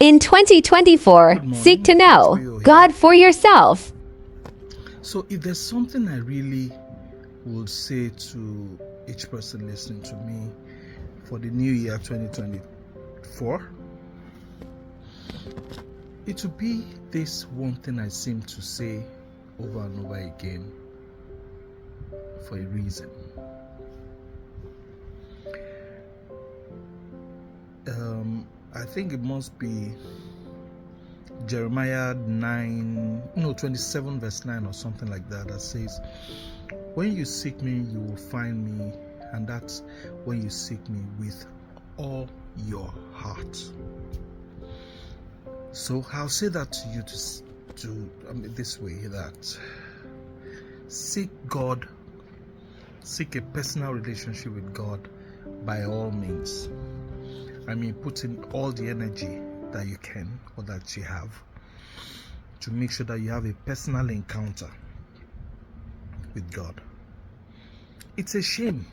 In 2024, seek to know God for yourself. So if there's something I really would say to each person listening to me for the new year 2024, it would be this one thing I seem to say over and over again for a reason. I think it must be Jeremiah 27 verse 9 or something like that, that says, when you seek me, you will find me, and that's when you seek me with all your heart. So I'll say that to you this way, that seek God, seek a personal relationship with God by all means. Put in all the energy that you can or that you have to make sure that you have a personal encounter with God. It's a shame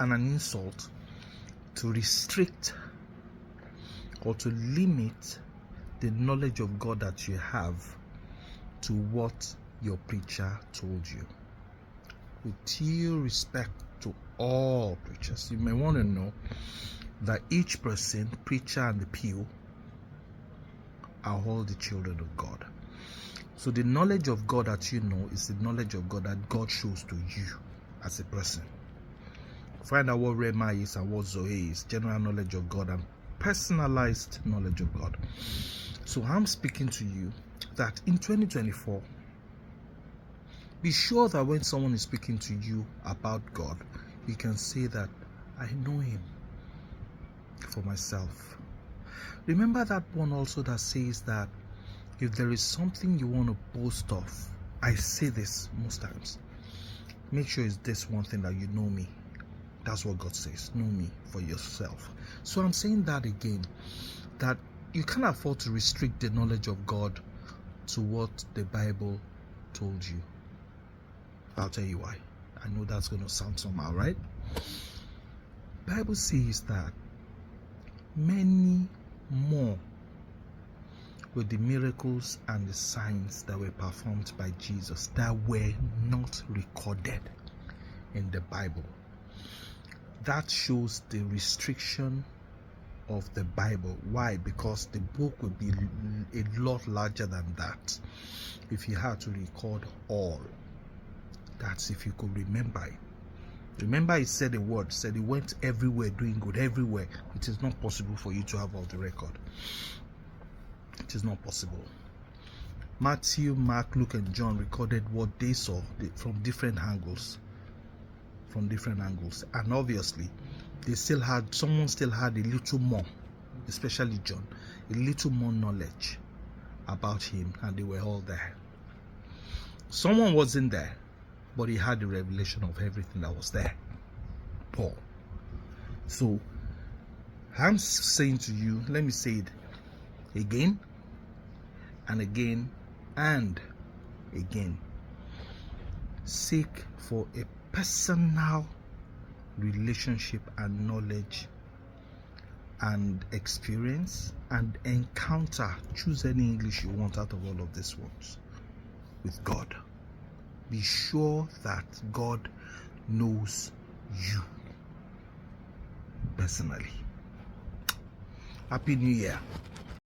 and an insult to restrict or to limit the knowledge of God that you have to what your preacher told you. With due respect to all preachers, you may want to know that each person, preacher and the pew, are all the children of God. So the knowledge of God that you know is the knowledge of God that God shows to you as a person. Find out what Rema is and what Zoe is, general knowledge of God and personalized knowledge of God. So I'm speaking to you that in 2024, be sure that when someone is speaking to you about God, you can say that I know him for myself. Remember that one also that says that if there is something you want to boast of, I say this most times, make sure it's this one thing that you know me. That's what God says, know me for yourself. So I'm saying that again, that you can't afford to restrict the knowledge of God to what the Bible told you. I'll tell you why. I know that's going to sound somehow, right? Bible says that many more were the miracles and the signs that were performed by Jesus that were not recorded in the Bible. That shows the restriction of the Bible. Why? Because the book would be a lot larger than that if you had to record all. That's if you could remember it. Remember, it said a word, said he went everywhere doing good, everywhere. It is not possible for you to have all the record. It is not possible. Matthew, Mark, Luke, and John recorded what they saw from different angles. And obviously, someone still had a little more, especially John, a little more knowledge about him, and they were all there. Someone wasn't there, but he had the revelation of everything that was there. Paul. So I'm saying to you, let me say it again and again and again. Seek for a personal relationship and knowledge and experience and encounter. Choose any English you want out of all of these ones with God. Be sure that God knows you personally. Happy New Year.